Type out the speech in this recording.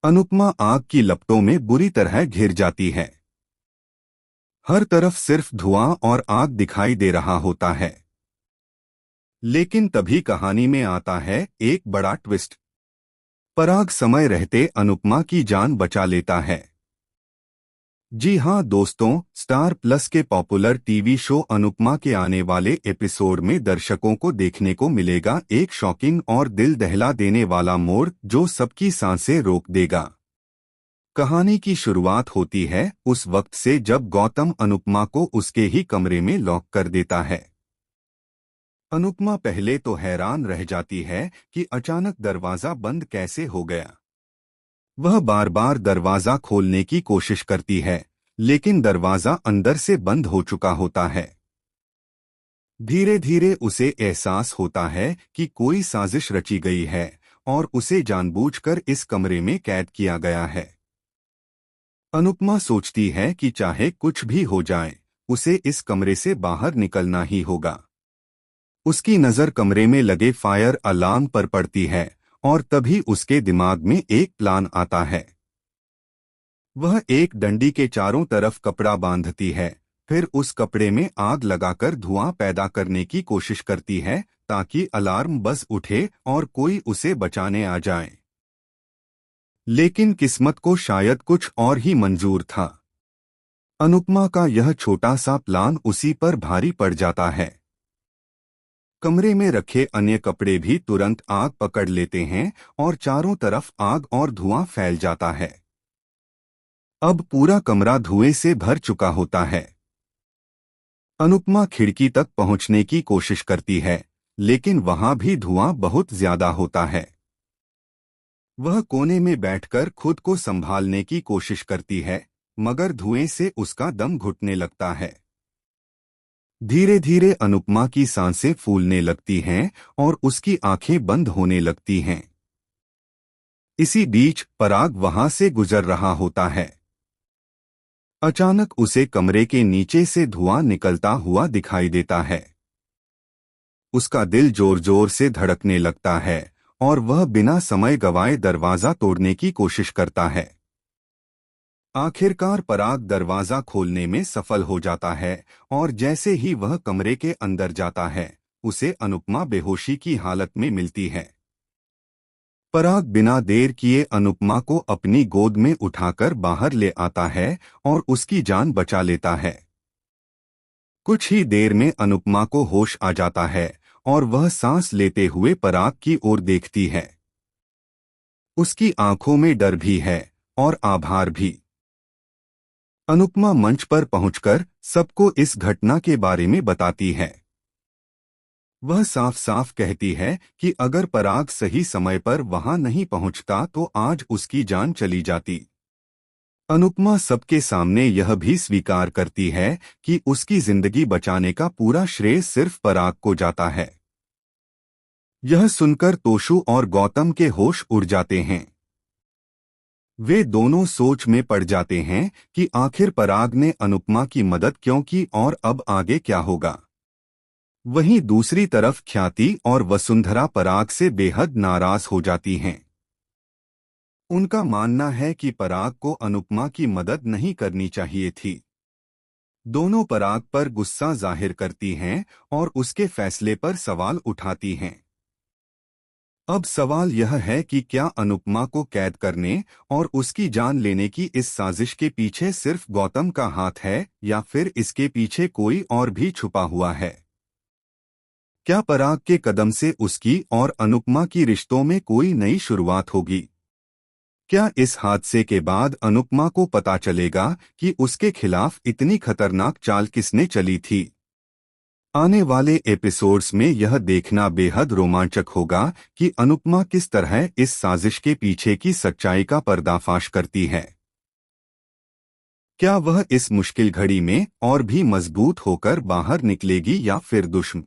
अनुपमा आग की लपटों में बुरी तरह घिर जाती है। हर तरफ सिर्फ धुआं और आग दिखाई दे रहा होता है। लेकिन तभी कहानी में आता है एक बड़ा ट्विस्ट। पराग समय रहते अनुपमा की जान बचा लेता है। जी हां दोस्तों, स्टार प्लस के पॉपुलर टीवी शो अनुपमा के आने वाले एपिसोड में दर्शकों को देखने को मिलेगा एक शॉकिंग और दिल दहला देने वाला मोड़ जो सबकी सांसें रोक देगा। कहानी की शुरुआत होती है उस वक्त से जब गौतम अनुपमा को उसके ही कमरे में लॉक कर देता है। अनुपमा पहले तो हैरान रह जाती है कि अचानक दरवाजा बंद कैसे हो गया। वह बार बार दरवाजा खोलने की कोशिश करती है, लेकिन दरवाजा अंदर से बंद हो चुका होता है। धीरे धीरे उसे एहसास होता है कि कोई साजिश रची गई है और उसे जानबूझकर इस कमरे में कैद किया गया है। अनुपमा सोचती है कि चाहे कुछ भी हो जाए, उसे इस कमरे से बाहर निकलना ही होगा। उसकी नज़र कमरे में लगे फायर अलार्म पर पड़ती है और तभी उसके दिमाग में एक प्लान आता है। वह एक डंडी के चारों तरफ कपड़ा बांधती है, फिर उस कपड़े में आग लगाकर धुआं पैदा करने की कोशिश करती है ताकि अलार्म बज उठे और कोई उसे बचाने आ जाए। लेकिन किस्मत को शायद कुछ और ही मंजूर था। अनुपमा का यह छोटा सा प्लान उसी पर भारी पड़ जाता है। कमरे में रखे अन्य कपड़े भी तुरंत आग पकड़ लेते हैं और चारों तरफ आग और धुआं फैल जाता है। अब पूरा कमरा धुएं से भर चुका होता है। अनुपमा खिड़की तक पहुंचने की कोशिश करती है, लेकिन वहां भी धुआं बहुत ज्यादा होता है। वह कोने में बैठकर खुद को संभालने की कोशिश करती है, मगर धुएं से उसका दम घुटने लगता है। धीरे धीरे अनुपमा की सांसें फूलने लगती हैं और उसकी आंखें बंद होने लगती हैं। इसी बीच पराग वहां से गुजर रहा होता है। अचानक उसे कमरे के नीचे से धुआं निकलता हुआ दिखाई देता है। उसका दिल जोर जोर से धड़कने लगता है और वह बिना समय गवाए दरवाजा तोड़ने की कोशिश करता है। आखिरकार पराग दरवाजा खोलने में सफल हो जाता है और जैसे ही वह कमरे के अंदर जाता है, उसे अनुपमा बेहोशी की हालत में मिलती है। पराग बिना देर किए अनुपमा को अपनी गोद में उठाकर बाहर ले आता है और उसकी जान बचा लेता है। कुछ ही देर में अनुपमा को होश आ जाता है और वह सांस लेते हुए पराग की ओर देखती है। उसकी आंखों में डर भी है और आभार भी। अनुपमा मंच पर पहुंचकर सबको इस घटना के बारे में बताती है। वह साफ साफ कहती है कि अगर पराग सही समय पर वहां नहीं पहुंचता तो आज उसकी जान चली जाती। अनुपमा सबके सामने यह भी स्वीकार करती है कि उसकी जिंदगी बचाने का पूरा श्रेय सिर्फ पराग को जाता है। यह सुनकर तोशु और गौतम के होश उड़ जाते हैं। वे दोनों सोच में पड़ जाते हैं कि आखिर पराग ने अनुपमा की मदद क्यों की और अब आगे क्या होगा। वहीं दूसरी तरफ ख्याति और वसुंधरा पराग से बेहद नाराज हो जाती हैं। उनका मानना है कि पराग को अनुपमा की मदद नहीं करनी चाहिए थी। दोनों पराग पर गुस्सा जाहिर करती हैं और उसके फैसले पर सवाल उठाती हैं। अब सवाल यह है कि क्या अनुपमा को कैद करने और उसकी जान लेने की इस साजिश के पीछे सिर्फ गौतम का हाथ है या फिर इसके पीछे कोई और भी छुपा हुआ है। क्या पराग के कदम से उसकी और अनुपमा की रिश्तों में कोई नई शुरुआत होगी? क्या इस हादसे के बाद अनुपमा को पता चलेगा कि उसके खिलाफ इतनी खतरनाक चाल किसने चली थी? आने वाले एपिसोड्स में यह देखना बेहद रोमांचक होगा कि अनुपमा किस तरह इस साजिश के पीछे की सच्चाई का पर्दाफाश करती है। क्या वह इस मुश्किल घड़ी में और भी मजबूत होकर बाहर निकलेगी या फिर दुश्मन